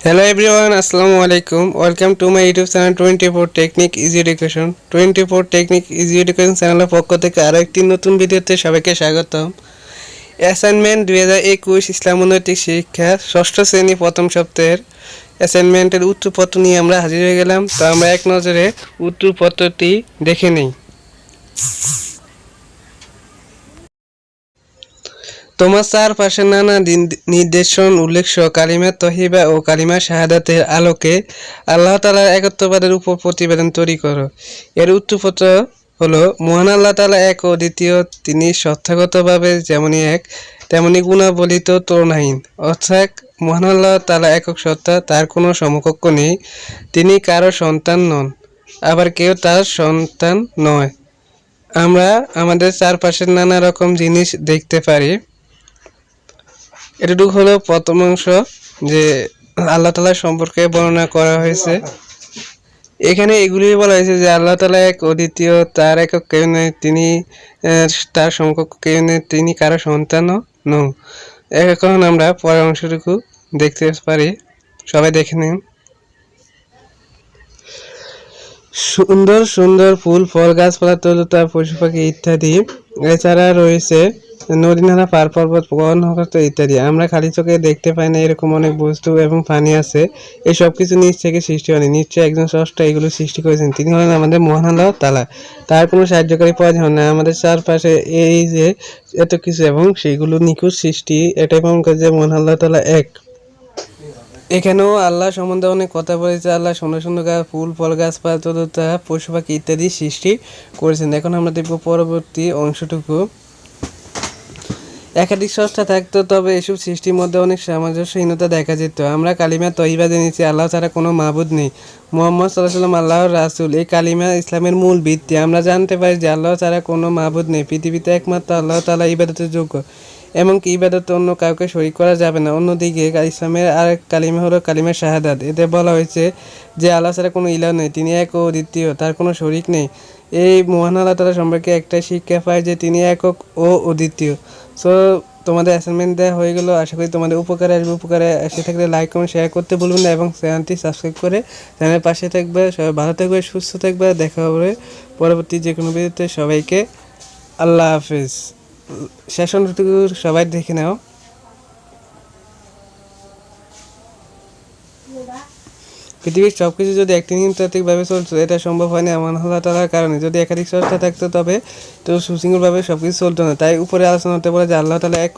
Hello everyone, Assalamu alaikum. Welcome to my YouTube channel 24 Technique Easy Education. 24 Technique Easy Education চ্যানেলের পক্ষ থেকে আরো একটি নতুন ভিডিওতে সবাইকে স্বাগতম। অ্যাসাইনমেন্ট 2021 ইসলাম নৈতিক শিক্ষা ষষ্ঠ শ্রেণী প্রথম সপ্তাহের অ্যাসাইনমেন্টের উত্তরপত্র নিয়ে আমরা হাজির হয়ে গেলাম। তো আমরা এক নজরে উত্তরপত্রটি দেখে নেই। তোমার চারপাশে নানা নির্দেশন উল্লেখ কালিমা তহিবা ও কালিমা শাহাদাতের আলোকে আল্লাহ তাআলার একত্ববাদের উপর প্রতিবেদন তৈরি করো। এর উত্তরপত্র হলো, মহান আল্লাহ তাআলা এক ও দ্বিতীয়, তিনি সত্তাগতভাবে যেমনই এক তেমনি গুণাবলিত তুলনাহীন। অর্থাৎ মহান আল্লাহ তাআলা একক সত্তা, তার কোনো সমকক্ষ নেই, তিনি কারো সন্তান নন, আবার কেউ তার সন্তান নয়। আমরা আমাদের চারপাশের নানা রকম জিনিস দেখতে পারি। এটুকু হলো প্রথম অংশ, যে আল্লাহ তাআলা সম্পর্কে বর্ণনা করা হয়েছে। এখানে এগুলি বলা হয়েছে যে আল্লাহ তাআলা এক অদ্বিতীয়, তার একক কেউ নেই, তিনি তার সমকক্ষ কেউ নেই, তিনি কারো সন্তানও নন। এখন আমরা পরের অংশটুকু দেখতে পারি, সবাই দেখে নিন। সুন্দর সুন্দর ফুল, ফল, গাছপালা, তরুলতা, পশু পাখি ইত্যাদি। এছাড়া রয়েছে নদী, নালা, পাহাড়, পর্বত, বন, ইত্যাদি। আমরা খালি চোখে দেখতে পাই না এরকম অনেক বস্তু এবং প্রাণী আছে। এই সব কিছু নিচ থেকে সৃষ্টি হয়নি, নিশ্চয়ই একজন স্রষ্টা এগুলো সৃষ্টি করেছেন, তিনি হলেন আমাদের মহান আল্লাহ তাআলা। তার কোনো সাহায্যকারী প্রয়োজন হয় না। আমাদের চারপাশে এই যে এত কিছু এবং সেগুলো নিখুঁত সৃষ্টি, এটাই প্রমাণ করে যে মহান আল্লাহ তাআলা এক। এখানেও আল্লাহ সম্বন্ধে অনেক কথা বলেছে। আল্লাহ সুন্দর সুন্দর ফুল, ফল, গাছপালা, তরুলতা, পশু পাখি ইত্যাদি সৃষ্টি করেছেন। এখন আমরা দেখব পরবর্তী অংশটুকু। একাধিক স্রষ্টা থাকতো, তবে এসব সৃষ্টির মধ্যে অনেক সামঞ্জস্যহীনতা দেখা যেত। আমরা কালিমা তহিবা জেনেছি, আল্লাহ ছাড়া কোনো মাবুদ নেই, মুহাম্মদ সাল্লাল্লাহু আলাইহি ওয়াসাল্লাম আল্লাহর রাসূল। এই কালিমা ইসলামের মূল ভিত্তি। আমরা জানতে পারি যে আল্লাহ ছাড়া কোনো মাবুদ নেই, পৃথিবীতে একমাত্র আল্লাহ তাআলা ইবাদতের যোগ্য, এমনকি ইবাদতে অন্য কাউকে শরীক করা যাবে না। অন্যদিকে ইসলামের আরেক কালিমা হলো কালিমা শাহাদাত। এতে বলা হয়েছে যে আল্লাহ ছাড়া কোনো ইলাহ নেই, তিনি এক ও দ্বিতীয়, তার কোনো শরীক নেই। এই মহান আল্লাহ তাআলা সম্পর্কে একটাই শিক্ষা পায় যে তিনি একক ও অদ্বিতীয়। সো তোমাদের অ্যাসাইনমেন্ট দেওয়া হয়ে গেল। আশা করি তোমাদের উপকারে আসবে। উপকারে এসে থাকলে লাইক কমেন্ট শেয়ার করতে ভুলবেন না এবং চ্যানেলটি সাবস্ক্রাইব করে চ্যানেলের পাশে থাকবে। সবাই ভালো থাকবে, সুস্থ থাকবে। দেখা হবে পরবর্তী যে কোনো ভিডিওতে। সবাইকে আল্লাহ হাফেজ। সেশনটুকু সবাই দেখে নাও। পৃথিবীর সব কিছু যদি একটি নিয়মতান্ত্রিকভাবে চলতো, এটা সম্ভব হয়নি মহান আল্লাহ তাআলার কারণে। যদি একাধিক স্রষ্টা থাকতো তবে তো সুশৃঙ্খলভাবে সব কিছু চলতো না। তাই উপরে আলোচনা হতে বলে যে আল্লাহ তাআলা এক